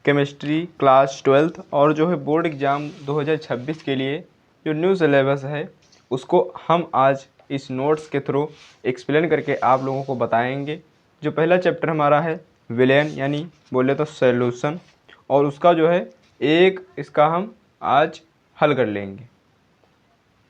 Chemistry class 12th और जो है बोर्ड एग्ज़ाम 2026 के लिए जो न्यू सिलेबस है उसको हम आज इस नोट्स के थ्रू एक्सप्लेन करके आप लोगों को बताएंगे। जो पहला चैप्टर हमारा है विलेन यानी बोले तो सॉल्यूशन, और उसका जो है एक इसका हम आज हल कर लेंगे।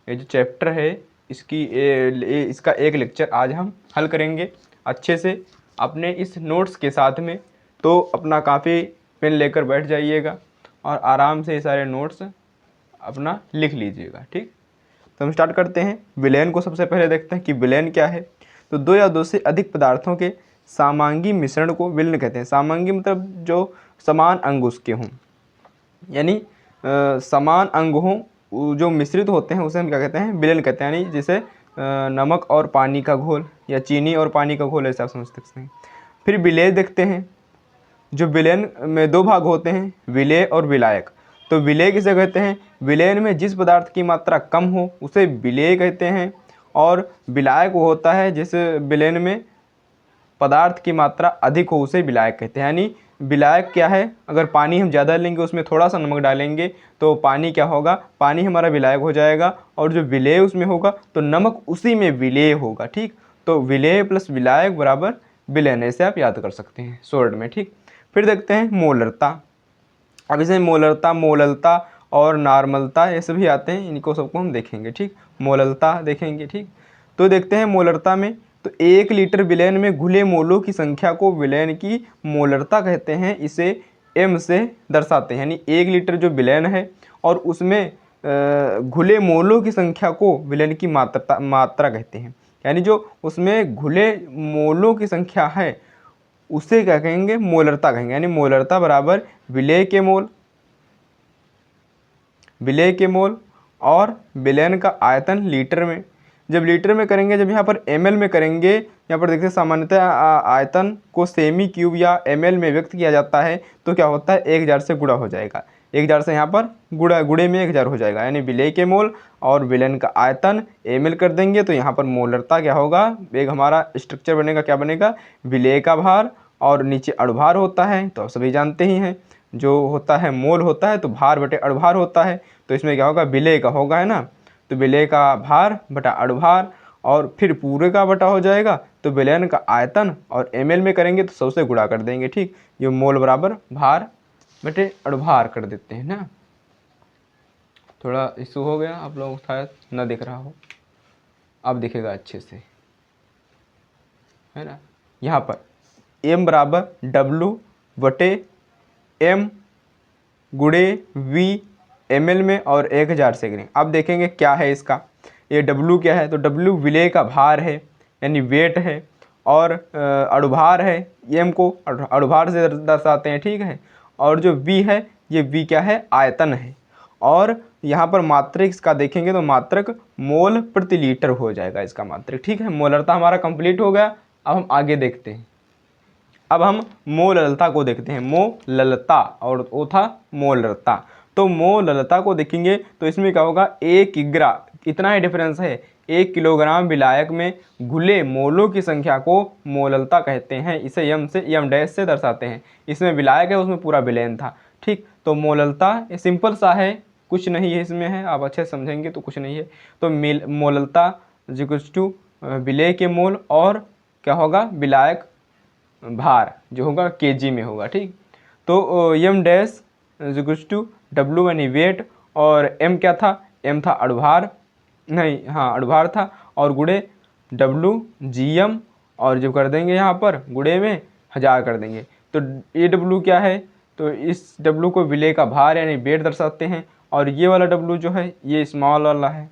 ये जो चैप्टर है इसका एक लेक्चर आज हम हल करेंगे अच्छे से अपने इस नोट्स के साथ में। तो अपना कापी पेन लेकर बैठ जाइएगा और आराम से ये सारे नोट्स अपना लिख लीजिएगा, ठीक। तो हम स्टार्ट करते हैं। विलेन को सबसे पहले देखते हैं कि विलेन क्या है। तो दो या दो से अधिक पदार्थों के समांगी मिश्रण को विलेन कहते हैं। समांगी मतलब जो समान अंग उसके हों, यानी समान अंग हों जो मिश्रित होते हैं उसे हम क्या कहते हैं, विलेन कहते हैं। यानी जैसे नमक और पानी का घोल या चीनी और पानी का घोल, ऐसा आप समझ सकते हैं। फिर विलेय देखते हैं। जो विलेन में दो भाग होते हैं, विलेय और विलायक। तो विलेय किसे कहते हैं, विलेन में जिस पदार्थ की मात्रा कम हो उसे विलेय कहते हैं, और विलायक वो होता है जिस विलेन में पदार्थ की मात्रा अधिक हो उसे विलायक कहते हैं। यानी विलायक क्या है, अगर पानी हम ज़्यादा लेंगे उसमें थोड़ा सा नमक डालेंगे तो पानी क्या होगा, पानी हमारा विलायक हो जाएगा, और जो विलेय उसमें होगा तो नमक उसी में विलेय होगा, ठीक। तो विलेय प्लस विलायक बराबर विलेन, ऐसे आप याद कर सकते हैं शॉर्ट में, ठीक। फिर देखते हैं मोलरता। अब इसमें मोलरता, मोललता और नॉर्मलता ये सभी आते हैं, इनको सबको हम देखेंगे, ठीक। मोललता देखेंगे, ठीक। तो देखते हैं मोलरता में, तो 1 लीटर विलेन में घुले मोलों की संख्या को विलेन की मोलरता कहते हैं। इसे m से दर्शाते हैं। यानी 1 लीटर जो विलेन है और उसमें घुले मोलों की संख्या को विलेन की मात्रा कहते हैं। यानी जो उसमें घुले मोलों की संख्या है उसे क्या कहेंगे, मोलरता कहेंगे। यानी मोलरता बराबर विलेय के मोल, विलेय के मोल और विलेन का आयतन लीटर में। जब लीटर में करेंगे, जब यहाँ पर ml में करेंगे, यहाँ पर देखते हैं सामान्यतः आयतन को सेमी क्यूब या ml में व्यक्त किया जाता है, तो क्या होता है 1000 से गुणा हो जाएगा। 1000 से यहाँ पर गुणे में 1000 हो जाएगा। यानी विलेय के मोल और विलेन का आयतन ml कर देंगे तो यहाँ पर मोलरता क्या होगा, एक हमारा स्ट्रक्चर बनेगा, क्या बनेगा, विलेय का भार और नीचे अणुभार होता है। तो आप सभी जानते ही हैं जो होता है मोल होता है तो भार बटे अणुभार होता है। तो इसमें क्या होगा, विलेय का होगा, है ना। तो विलेय का भार बटा अणुभार और फिर पूरे का बटा हो जाएगा तो विलेन का आयतन, और ml में करेंगे तो 100 से गुणा कर देंगे, ठीक। ये मोल बराबर भार बटे अणुभार कर देते हैं ना। थोड़ा इशू हो गया, आप लोगों को शायद ना दिख रहा हो, अब दिखेगा अच्छे से, है ना। यहाँ पर m बराबर W बटे m गुणे v ml में और 1000 से करेंगे। अब देखेंगे क्या है इसका, ये W क्या है, तो W विलेय का भार है यानी वेट है, और अणुभार है, m को अणुभार से दर्शाते हैं, ठीक है। और जो v है, ये v क्या है, आयतन है। और यहाँ पर मात्रक इसका देखेंगे तो मात्रक मोल प्रति लीटर हो जाएगा इसका मात्रक, ठीक है। मोलरता हमारा कंप्लीट हो गया। अब हम आगे देखते हैं। अब हम मोललता को देखते हैं। मोललता और वो था मोलरता। तो मोललता को देखेंगे तो इसमें क्या होगा, 1 किग्रा, इतना ही डिफरेंस है। 1 किलोग्राम विलायक में घुले मोलों की संख्या को मोललता कहते हैं। इसे यम से यम डैश से दर्शाते हैं। इसमें विलायक है, उसमें पूरा विलेन था, ठीक। तो मोललता ये सिंपल सा है, कुछ नहीं है इसमें, है आप अच्छे समझेंगे तो कुछ नहीं है। तो मोललता टू विलेय के मोल और क्या होगा, विलायक भार जो होगा केजी में होगा, ठीक। तो यम डैश टू डब्ल्यू यानी वेट, और एम क्या था, एम था अणुभार, नहीं हाँ अणुभार था, और गुणे डब्ल्यू जी एम, और जब कर देंगे यहाँ पर गुणे में 1000 कर देंगे तो ये डब्ल्यू क्या है, तो इस डब्ल्यू को विलेय का भार यानी वेट दर्शाते हैं। और ये वाला डब्ल्यू जो है ये स्मॉल वाला है,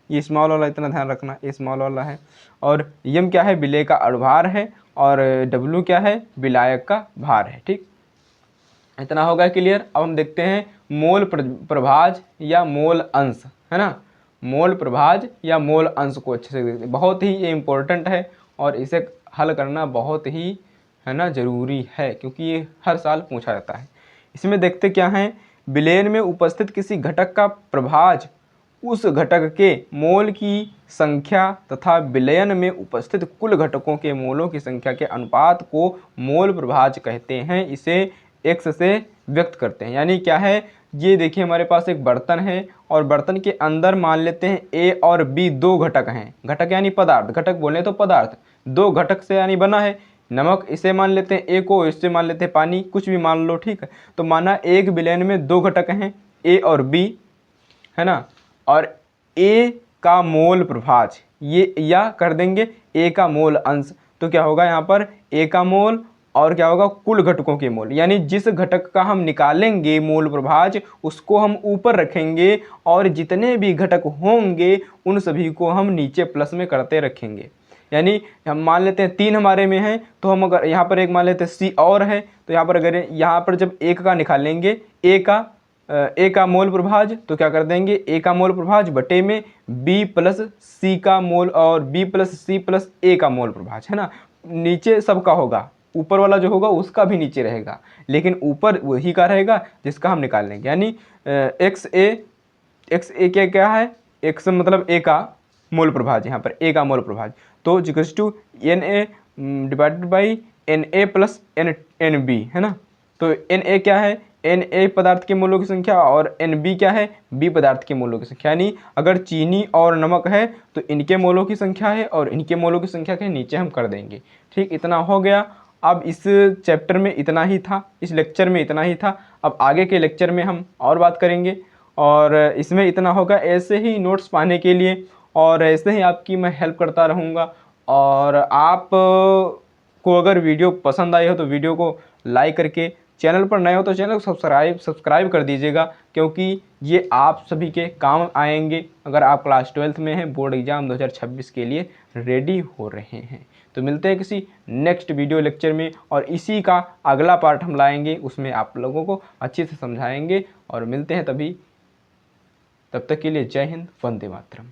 ये स्मॉल वाला, इतना ध्यान रखना, ये स्मॉल वाला है। और यम क्या है, विलेय का अणुभार है, और डब्ल्यू क्या है, विलायक का भार है, ठीक। इतना होगा क्लियर। अब हम देखते हैं मोल प्रभाज या मोल अंश, है ना। मोल प्रभाज या मोल अंश को अच्छे से देखते हैं, बहुत ही ये इम्पोर्टेंट है और इसे हल करना बहुत ही, है ना, ज़रूरी है, क्योंकि ये हर साल पूछा जाता है। इसमें देखते क्या हैं, विलेन में उपस्थित किसी घटक का प्रभाज उस घटक के मोल की संख्या तथा विलयन में उपस्थित कुल घटकों के मोलों की संख्या के अनुपात को मोल प्रभाज कहते हैं। इसे x से व्यक्त करते हैं। यानी क्या है, ये देखिए हमारे पास एक बर्तन है और बर्तन के अंदर मान लेते हैं ए और बी दो घटक हैं। घटक यानी पदार्थ, घटक बोले तो पदार्थ, दो घटक से यानी बना है। नमक इसे मान लेते हैं ए को, इससे मान लेते हैं पानी, कुछ भी मान लो, ठीक है। तो माना एक विलेन में दो घटक हैं ए और बी, है ना, और ए का मोल प्रभाज, ये या कर देंगे ए का मोल अंश। तो क्या होगा यहाँ पर ए का मोल और क्या होगा कुल घटकों के मोल, यानी जिस घटक का हम निकालेंगे मोल प्रभाज उसको हम ऊपर रखेंगे और जितने भी घटक होंगे उन सभी को हम नीचे प्लस में करते रखेंगे। यानी हम मान लेते हैं 3 हमारे में है, तो हम अगर यहाँ पर एक मान लेते हैं सी और है, तो यहाँ पर अगर यहाँ पर जब एक का निकालेंगे ए का मोल प्रभाज, तो क्या कर देंगे ए का मोल प्रभाज बटे में बी प्लस सी का मोल और बी प्लस सी प्लस ए का मोल प्रभाज, है ना। नीचे सबका होगा, ऊपर वाला जो होगा उसका भी नीचे रहेगा, लेकिन ऊपर वही का रहेगा जिसका हम निकाल लेंगे। यानी एक्स ए क्या है, एक्स मतलब ए का मोल प्रभाज, यहाँ पर ए का मोल प्रभाज, तो equals to N A divided by N A plus N B, है ना। तो एन ए क्या है, एन ए पदार्थ के मोलों की संख्या और एन बी क्या है, बी पदार्थ के मोलों की संख्या। यानी अगर चीनी और नमक है तो इनके मोलों की संख्या है और इनके मोलों की संख्या के नीचे हम कर देंगे, ठीक। इतना हो गया। अब इस चैप्टर में इतना ही था, इस लेक्चर में इतना ही था। अब आगे के लेक्चर में हम और बात करेंगे और इसमें इतना होगा। ऐसे ही नोट्स पाने के लिए और ऐसे ही आपकी मैं हेल्प करता रहूँगा। और आप को अगर वीडियो पसंद आई हो तो वीडियो को लाइक करके, चैनल पर नए हो तो चैनल को सब्सक्राइब कर दीजिएगा, क्योंकि ये आप सभी के काम आएंगे अगर आप क्लास 12th में हैं, बोर्ड एग्ज़ाम 2026 के लिए रेडी हो रहे हैं। तो मिलते हैं किसी नेक्स्ट वीडियो लेक्चर में और इसी का अगला पार्ट हम लाएंगे, उसमें आप लोगों को अच्छे से समझाएंगे और मिलते हैं तभी। तब तक के लिए जय हिंद, वंदे मातरम।